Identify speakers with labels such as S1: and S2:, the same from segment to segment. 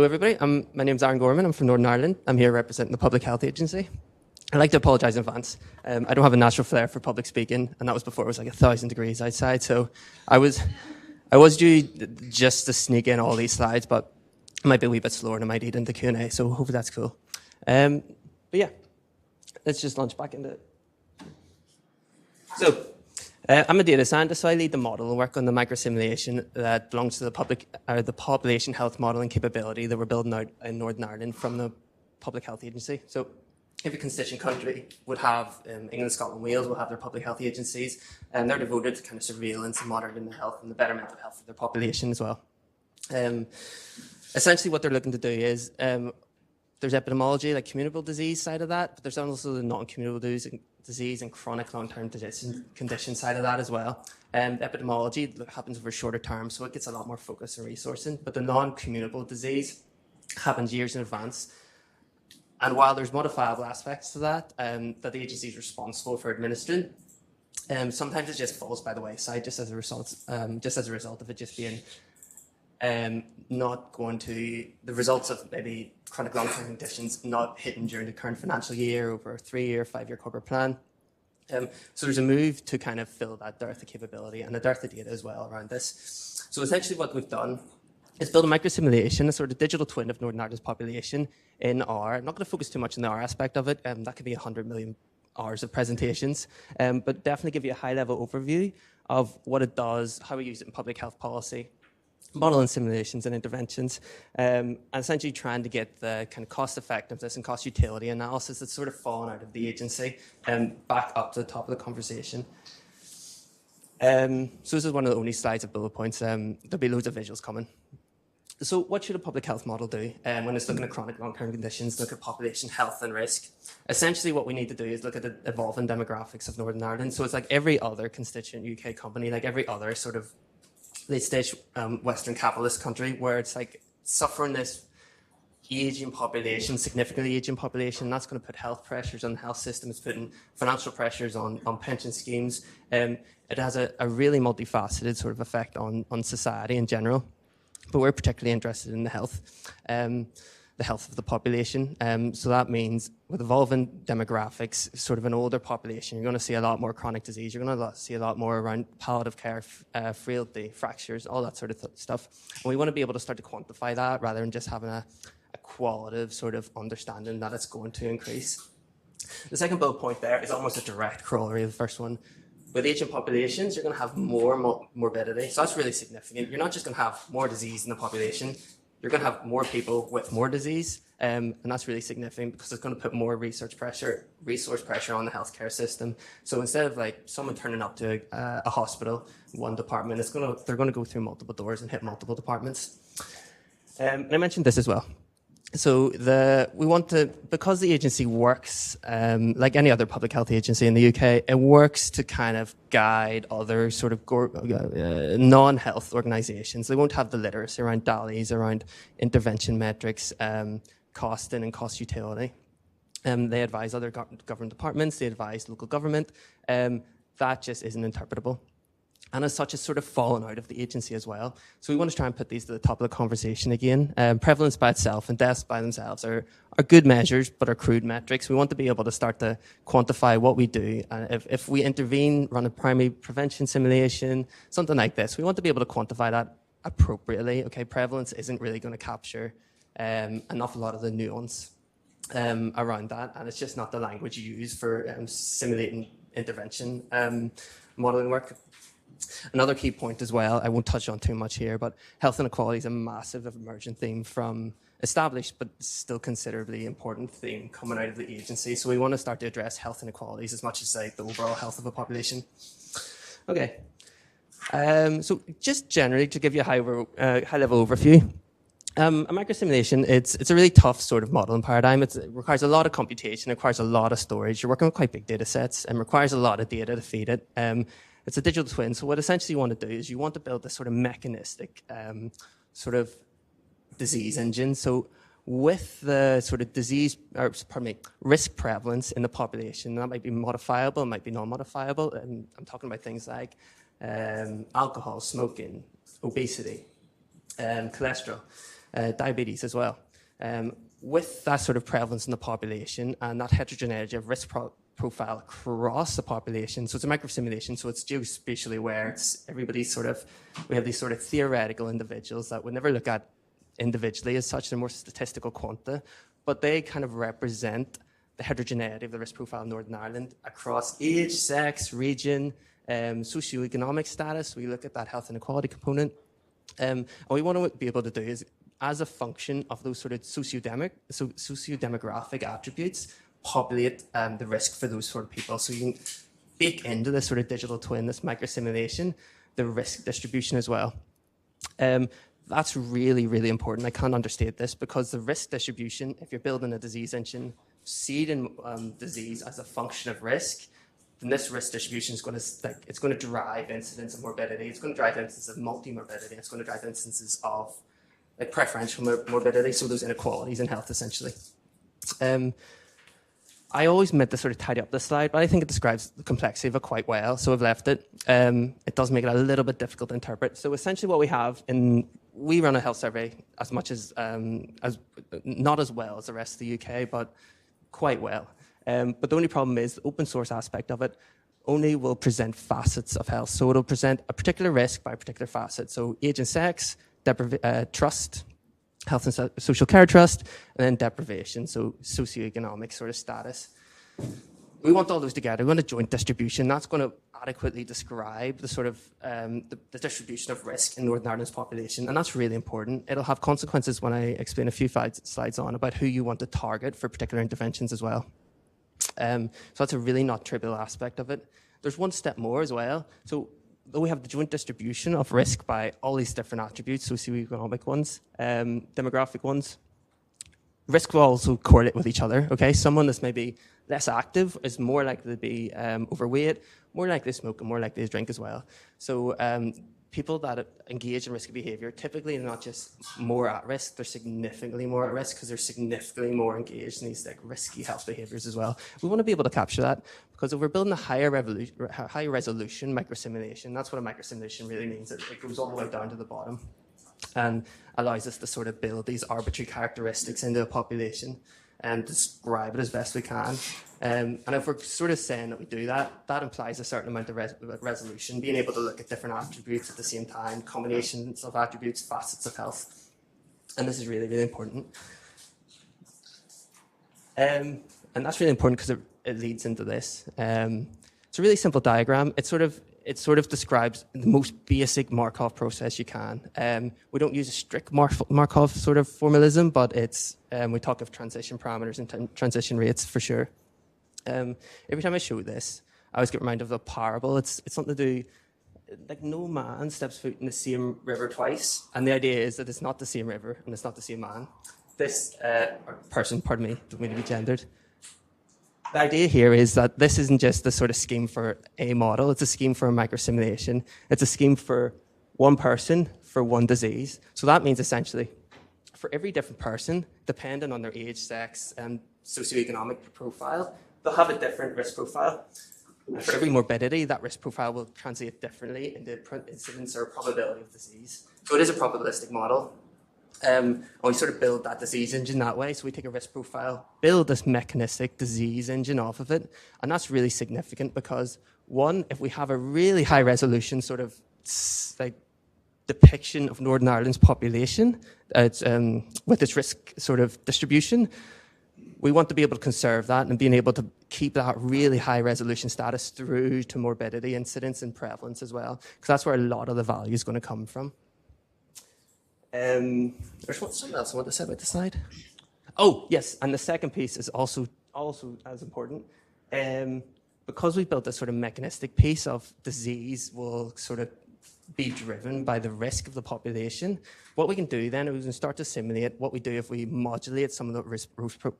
S1: Hello everybody, my name's Gorman, I'm from Northern Ireland. I'm here representing the Public Health Agency. I'd like to apologise in advance. I don't have a natural flair for public speaking, and that was before it was like 1,000 degrees outside, so I was due just to sneak in all these slides, but I might be a wee bit slower and I might eat into Q&A, so hopefully that's cool. But yeah, let's just launch back into it. So, I'm a data scientist, so I lead the model and work on the microsimulation that belongs to the population health modelling capability that we're building out in Northern Ireland from the Public Health Agency. So every constituent country would have, England, Scotland, Wales will have their public health agencies, and they're devoted to kind of surveillance and monitoring the health and the betterment of health of their population as well. Essentially what they're looking to do is, there's epidemiology, like communicable disease side of that, but there's also the non-communicable disease and chronic long-term condition side of that as well. Epidemiology happens over shorter term, so it gets a lot more focus and resourcing, but the non-communicable disease happens years in advance. And while there's modifiable aspects to that, that the agency is responsible for administering, sometimes it just falls by the wayside just as a result of it just being not going to the results of maybe chronic long-term conditions not hitting during the current financial year over a 3-year, 5-year corporate plan. So there's a move to kind of fill that dearth of capability and a dearth of data as well around this. So essentially what we've done is build a microsimulation, a sort of digital twin of Northern Ireland's population in R. I'm not going to focus too much on the R aspect of it. That could be 100 million hours of presentations, but definitely give you a high-level overview of what it does, how we use it in public health policy, modeling simulations and interventions, and essentially trying to get the kind of cost effectiveness and cost utility analysis that's sort of fallen out of the agency back up to the top of the conversation. So this is one of the only slides of bullet points. There'll be loads of visuals coming. So what should a public health model do when it's looking at chronic long-term conditions, look at population health and risk? Essentially what we need to do is look at the evolving demographics of Northern Ireland. So it's like every other constituent UK company, like every other sort of late-stage Western capitalist country where it's like suffering this aging population, significantly aging population. That's going to put health pressures on the health system. It's putting financial pressures on pension schemes. It has a really multifaceted sort of effect on society in general. But we're particularly interested in the health of the population. So that means with evolving demographics, sort of an older population, you're going to see a lot more chronic disease. You're going to see a lot more around palliative care, frailty, fractures, all that sort of stuff. And we want to be able to start to quantify that rather than just having a qualitative sort of understanding that it's going to increase. The second bullet point there is almost a direct corollary of the first one. With aging populations, you're going to have more morbidity. So that's really significant. You're not just going to have more disease in the population. You're going to have more people with more disease, and that's really significant because it's going to put more resource pressure on the healthcare system. So instead of like someone turning up to a hospital, one department, they're going to go through multiple doors and hit multiple departments. And I mentioned this as well. So we want to, because the agency works like any other public health agency in the UK, it works to kind of guide other sort of non-health organisations. They won't have the literacy around DALYs, around intervention metrics, costing and cost utility. They advise other government departments, they advise local government. That just isn't interpretable. And as such, it's sort of fallen out of the agency as well. So we want to try and put these to the top of the conversation again. Prevalence by itself and deaths by themselves are good measures, but are crude metrics. We want to be able to start to quantify what we do. And if we intervene, run a primary prevention simulation, something like this, we want to be able to quantify that appropriately. Okay, prevalence isn't really going to capture an awful lot of the nuance around that. And it's just not the language you use for simulating intervention modeling work. Another key point as well, I won't touch on too much here, but health inequality is a massive emergent theme from established but still considerably important theme coming out of the agency. So we want to start to address health inequalities as much as like the overall health of a population. Okay, so just generally to give you a high-level overview, a microsimulation, it's a really tough sort of modeling paradigm. It requires a lot of computation, it requires a lot of storage. You're working with quite big data sets and requires a lot of data to feed it. It's a digital twin. So what essentially you want to do is you want to build this sort of mechanistic sort of disease engine. So with the sort of risk prevalence in the population, that might be modifiable, it might be non-modifiable. And I'm talking about things like alcohol, smoking, obesity, cholesterol. diabetes as well. With that sort of prevalence in the population and that heterogeneity of risk profile across the population, so it's a microsimulation, so it's geospatially aware. It's everybody's sort of, we have these sort of theoretical individuals that we never look at individually as such. They're more statistical quanta, but they kind of represent the heterogeneity of the risk profile in Northern Ireland across age, sex, region, socioeconomic status. We look at that health inequality component. And what we want to be able to do is, as a function of those sort of socio-demographic attributes, populate the risk for those sort of people. So you can bake into this sort of digital twin, this microsimulation, the risk distribution as well. That's really, really important. I can't understate this, because the risk distribution, if you're building a disease engine, seeding disease as a function of risk, then this risk distribution is going to drive incidence of morbidity. It's going to drive instances of multi-morbidity. It's going to drive instances of preferential morbidity, so those inequalities in health, essentially. I always meant to sort of tidy up this slide, but I think it describes the complexity of it quite well, so I've left it. It does make it a little bit difficult to interpret. So essentially what we have we run a health survey as much as not as well as the rest of the UK, but quite well. But the only problem is the open source aspect of it only will present facets of health. So it'll present a particular risk by a particular facet. So age and sex, trust, health and social care trust, and then deprivation, so socioeconomic sort of status. We want all those together. We want a joint distribution. That's going to adequately describe the sort of the distribution of risk in Northern Ireland's population, and that's really important. It'll have consequences when I explain a few slides on about who you want to target for particular interventions as well. So that's a really not trivial aspect of it. There's one step more as well. So though we have the joint distribution of risk by all these different attributes, socioeconomic ones, demographic ones, risk will also correlate with each other, okay? Someone that's maybe less active is more likely to be overweight, more likely to smoke, and more likely to drink as well. So people that engage in risky behavior typically are not just more at risk, they're significantly more at risk because they're significantly more engaged in these risky health behaviors as well. We want to be able to capture that, because if we're building a high resolution microsimulation, that's what a microsimulation really means. It goes all the way down to the bottom and allows us to sort of build these arbitrary characteristics into a population and describe it as best we can. And if we're sort of saying that we do that, that implies a certain amount of resolution, being able to look at different attributes at the same time, combinations of attributes, facets of health. And this is really, really important. And that's really important because it leads into this. It's a really simple diagram. It sort of describes the most basic Markov process you can. We don't use a strict Markov sort of formalism, but it's we talk of transition parameters and transition rates for sure. Every time I show this, I always get reminded of a parable. It's something to do, like no man steps foot in the same river twice, and the idea is that it's not the same river and it's not the same man. This person, pardon me, don't mean to be gendered. The idea here is that this isn't just the sort of scheme for a model, it's a scheme for a microsimulation. It's a scheme for one person, for one disease. So that means essentially, for every different person, depending on their age, sex, and socioeconomic profile, they'll have a different risk profile. And for every morbidity, that risk profile will translate differently into incidence or probability of disease. So it is a probabilistic model. And we sort of build that disease engine that way. So we take a risk profile, build this mechanistic disease engine off of it. And that's really significant because, one, if we have a really high resolution sort of like depiction of Northern Ireland's population with its risk sort of distribution, we want to be able to conserve that and being able to keep that really high resolution status through to morbidity, incidence, and prevalence as well, because that's where a lot of the value is going to come from. There's something else I want to say about the slide. Oh, yes, and the second piece is also as important. Because we built this sort of mechanistic piece of disease will sort of be driven by the risk of the population. What we can do then is we can start to simulate what we do if we modulate some of the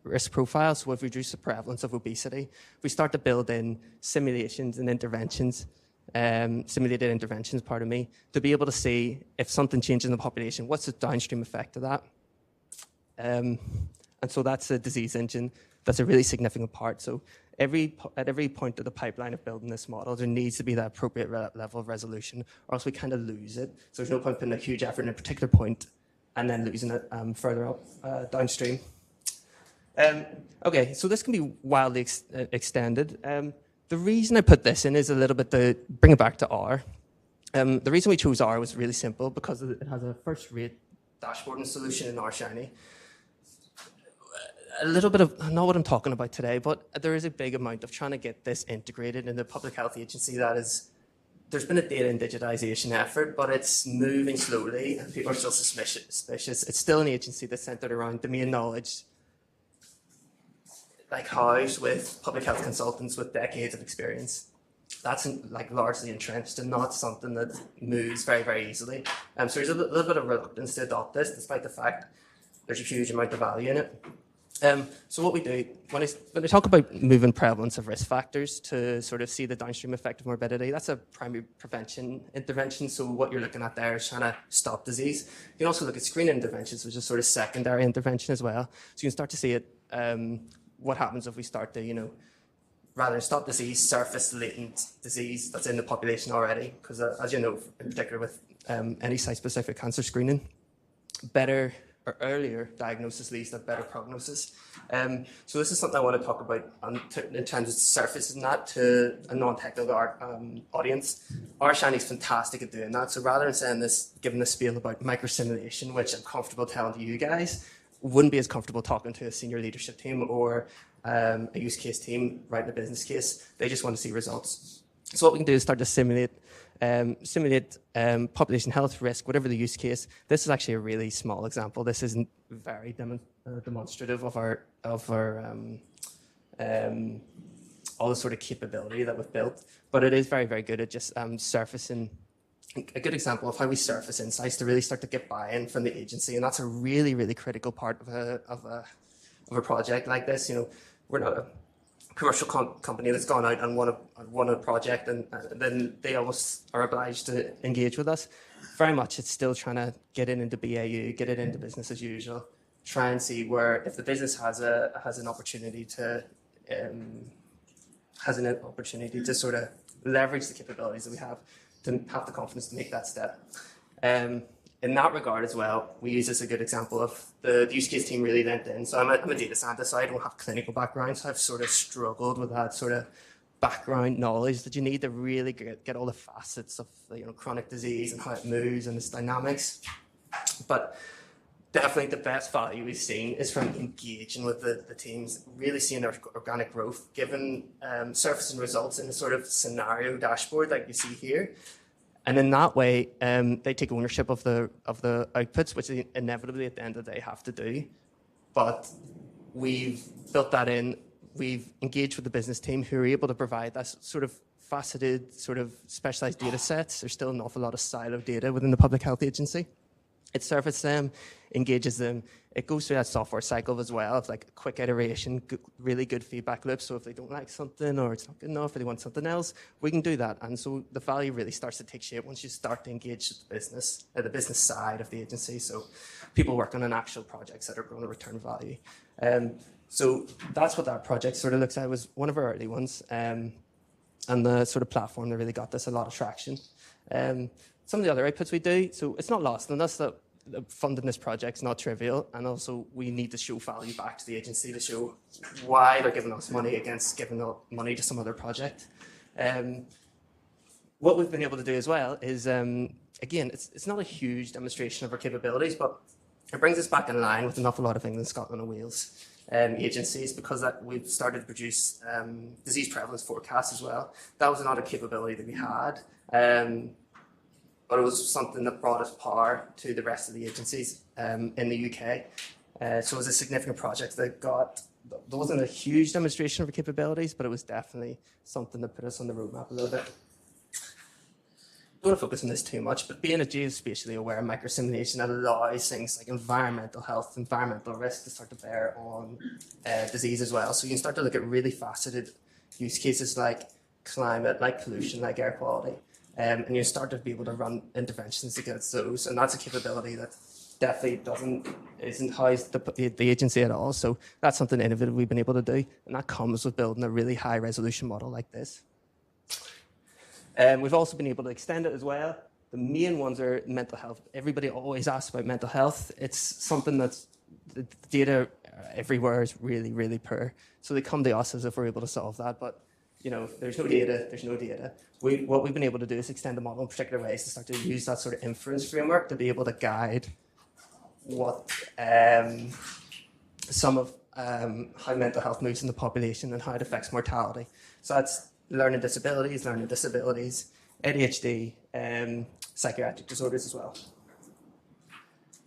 S1: risk profiles, so if we reduce the prevalence of obesity. If we start to build in simulations and interventions, simulated interventions, pardon me, to be able to see if something changes in the population, what's the downstream effect of that? And so that's a disease engine. That's a really significant part. So at every point of the pipeline of building this model, there needs to be that appropriate level of resolution, or else we kind of lose it. So there's no point putting a huge effort in a particular point and then losing it further up downstream. Okay, so this can be wildly extended. The reason I put this in is a little bit to bring it back to R. The reason we chose R was really simple because it has a first-rate dashboarding solution in R-Shiny. A little bit of, not what I'm talking about today, but there is a big amount of trying to get this integrated in the public health agency. There's been a data and digitization effort, but it's moving slowly and people are still suspicious. It's still an agency that's centered around domain knowledge, like housed with public health consultants with decades of experience. That's like largely entrenched and not something that moves very, very easily. So there's a little bit of reluctance to adopt this, despite the fact there's a huge amount of value in it. So what we do, when I talk about moving prevalence of risk factors to sort of see the downstream effect of morbidity, that's a primary prevention intervention. So what you're looking at there is trying to stop disease. You can also look at screening interventions, which is sort of secondary intervention as well. So you can start to see it, what happens if we start to, rather than stop disease, surface latent disease that's in the population already. Because as you know, in particular with any site-specific cancer screening, better or earlier diagnosis leads to better prognosis. So this is something I want to talk about in terms of surfacing that to a non-technical audience. R-Shiny is fantastic at doing that. So rather than saying this, giving this spiel about microsimulation, which I'm comfortable telling to you guys, wouldn't be as comfortable talking to a senior leadership team or a use case team writing a business case. They just want to see results. So what we can do is start to simulate population health risk, whatever the use case. This is actually a really small example. This isn't very demonstrative of our all the sort of capability that we've built, but it is very, very good at just surfacing a good example of how we surface insights to really start to get buy-in from the agency, and that's a really, really critical part of a project like this. We're not a commercial company that's gone out and won a project and then they almost are obliged to engage with us. Very much it's still trying to get it into BAU, get it into business as usual, try and see where if the business has an opportunity to sort of leverage the capabilities that we have to have the confidence to make that step. In that regard as well, we use this as a good example of the use case team really leant in. So I'm a data scientist, so I don't have clinical background, so I've sort of struggled with that sort of background knowledge that you need to really get all the facets of chronic disease and how it moves and its dynamics. But definitely the best value we've seen is from engaging with the teams, really seeing their organic growth, given surfacing results in a sort of scenario dashboard like you see here. And in that way, they take ownership of the outputs, which they inevitably at the end of the day have to do. But we've built that in. We've engaged with the business team who are able to provide that sort of faceted, sort of specialized data sets. There's still an awful lot of siloed data within the public health agency. It surfaces them, engages them. It goes through that software cycle as well of like a quick iteration, really good feedback loop. So if they don't like something or it's not good enough or they want something else, we can do that. And so the value really starts to take shape once you start to engage the business side of the agency. So people working on actual projects that are going to return value. So that's what that project sort of looks like. It was one of our early ones. And the sort of platform that really got this a lot of traction. Some of the other outputs we do, so it's not lost on us that funding this project's not trivial, and also we need to show value back to the agency to show why they're giving us money against giving money to some other project. What we've been able to do as well is, again, it's not a huge demonstration of our capabilities, but it brings us back in line with an awful lot of England, Scotland and Wales agencies, because we've started to produce disease prevalence forecasts as well. That was not a capability that we had. But it was something that brought us power to the rest of the agencies in the UK. So it was a significant project that there wasn't a huge demonstration of our capabilities, but it was definitely something that put us on the roadmap a little bit. Don't want to focus on this too much, but being a geospatially aware microsimulation allows things like environmental health, environmental risk to start to bear on disease as well. So you can start to look at really faceted use cases like climate, like pollution, like air quality. And you start to be able to run interventions against those, and that's a capability that definitely isn't housed the agency at all. So that's something innovative we've been able to do, and that comes with building a really high resolution model like this. We've also been able to extend it as well. The main ones are mental health. Everybody always asks about mental health. It's something that's, the data everywhere is really, really poor. So they come to us as if we're able to solve that, but there's no data, there's no data. What we've been able to do is extend the model in particular ways to start to use that sort of inference framework to be able to guide what some of how mental health moves in the population and how it affects mortality. So that's learning disabilities, ADHD, psychiatric disorders as well.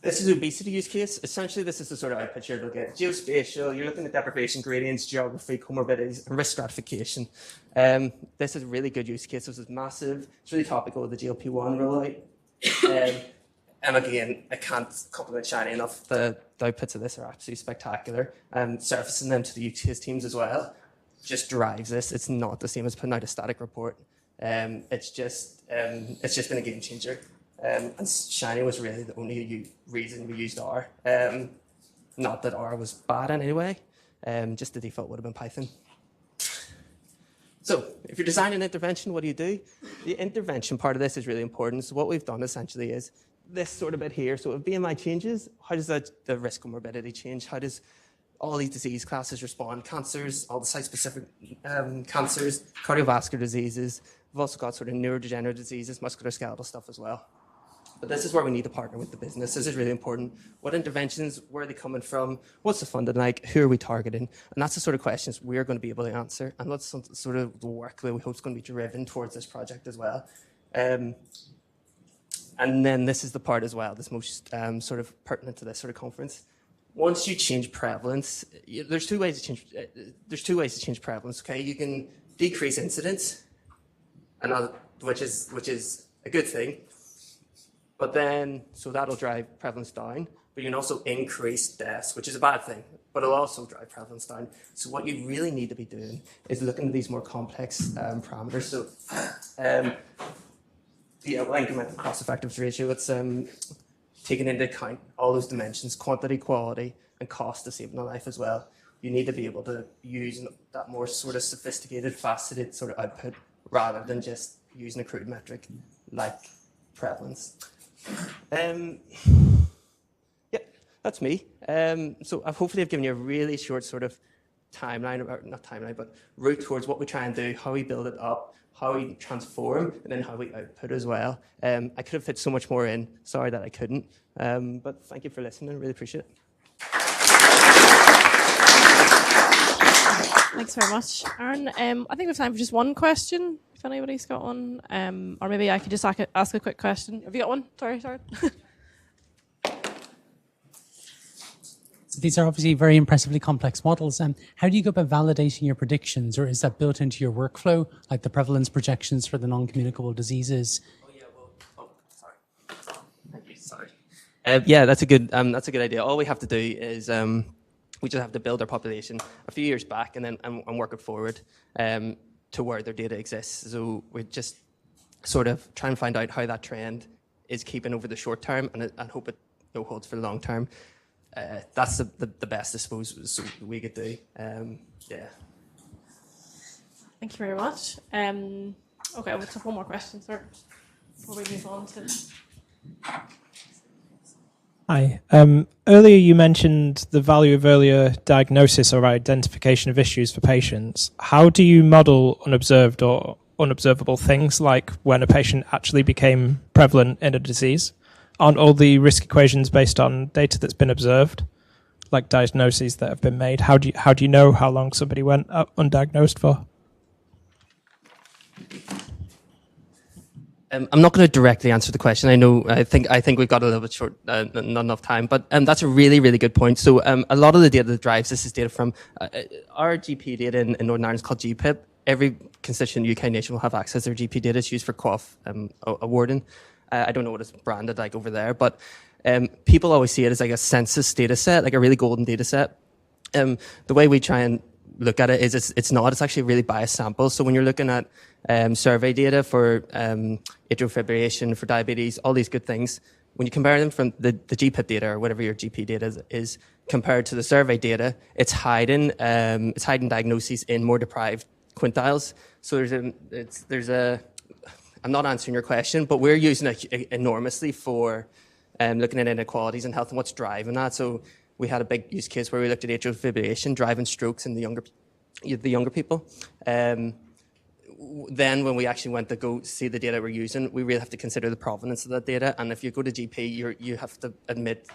S1: This is an obesity use case. Essentially, this is the sort of output you're looking at. Geospatial, you're looking at deprivation gradients, geography, comorbidities, and risk stratification. This is a really good use case. This is massive. It's really topical with the GLP-1 rollout. And again, I can't compliment Shiny enough. The outputs of this are absolutely spectacular. Surfacing them to the use case teams as well just drives this. It's not the same as putting out a static report. It's just been a game changer. And Shiny was really the only reason we used R. Not that R was bad in any way, just the default would have been Python. So if you're designing an intervention, what do you do? The intervention part of this is really important. So what we've done essentially is this sort of bit here. So if BMI changes, how does the risk comorbidity change? How does all these disease classes respond? Cancers, all the site-specific cancers, cardiovascular diseases. We've also got sort of neurodegenerative diseases, musculoskeletal stuff as well. But this is where we need to partner with the business. This is really important. What interventions, where are they coming from? What's the funding like? Who are we targeting? And that's the sort of questions we're going to be able to answer. And that's sort of the work that we hope is going to be driven towards this project as well. And then this is the part as well that's most sort of pertinent to this sort of conference. Once you change prevalence, there's two ways to change prevalence. Okay, you can decrease incidence, which is a good thing. But then, so that'll drive prevalence down, but you can also increase deaths, which is a bad thing, but it'll also drive prevalence down. So what you really need to be doing is looking at these more complex parameters. So the incremental cost-effectiveness ratio, it's taking into account all those dimensions, quantity, quality, and cost to saving a life as well. You need to be able to use that more sort of sophisticated, faceted sort of output rather than just using a crude metric like prevalence. Yeah, that's me. So hopefully I've given you a really short sort of timeline, or not timeline, but route towards what we try and do, how we build it up, how we transform, and then how we output as well. I could have fit so much more in. Sorry that I couldn't. But thank you for listening. I really appreciate it.
S2: Thanks very much, Aaron. I think we have time for just one question, if anybody's got one. Or maybe I could just ask a quick question. Have you got one? Sorry.
S3: So these are obviously very impressively complex models. How do you go about validating your predictions, or is that built into your workflow, like the prevalence projections for the non-communicable diseases?
S1: Sorry. Thank you. Sorry. Yeah, that's a good idea. All we have to do is we just have to build our population a few years back and then and work it forward to where their data exists. So we just sort of try and find out how that trend is keeping over the short term and hope it holds for the long term. That's the best, I suppose, we could do. Yeah.
S2: Thank you very much. Okay, let's have one more question, sir, before we move on to...
S4: Hi. Earlier you mentioned the value of earlier diagnosis or identification of issues for patients. How do you model unobserved or unobservable things like when a patient actually became prevalent in a disease? Aren't all the risk equations based on data that's been observed, like diagnoses that have been made? How do you know how long somebody went undiagnosed for?
S1: I'm not going to directly answer the question. I think we've got a little bit short, not enough time, but that's a really, really good point. So a lot of the data that drives this is data from our GP data in Northern Ireland is called GPIP. Every constituent UK nation will have access to their GP data. It's used for cough awarding. I don't know what it's branded like over there, but people always see it as like a census data set, like a really golden data set. The way we try and look at it is it's not. It's actually a really biased sample. So when you're looking at survey data for atrial fibrillation, for diabetes, all these good things, when you compare them from the GPIP data or whatever your GP data is compared to the survey data, it's hiding diagnoses in more deprived quintiles. So there's a I'm not answering your question, but we're using it enormously for looking at inequalities in health and what's driving that. So we had a big use case where we looked at atrial fibrillation driving strokes in the younger people. Then when we actually went to go see the data we're using, we really have to consider the provenance of that data. And if you go to GP, you have to admit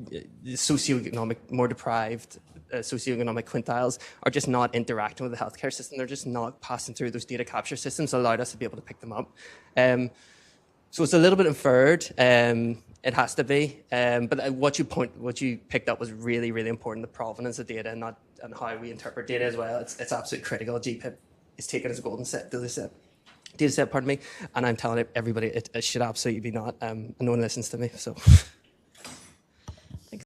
S1: the socioeconomic, more deprived socioeconomic quintiles are just not interacting with the healthcare system. They're just not passing through those data capture systems that allowed us to be able to pick them up. So it's a little bit inferred. It has to be. But what you picked up was really, really important, the provenance of data and how we interpret data as well. It's absolutely critical. GPIP is taken as a golden data set, and I'm telling everybody it should absolutely be not. No one listens to me, so.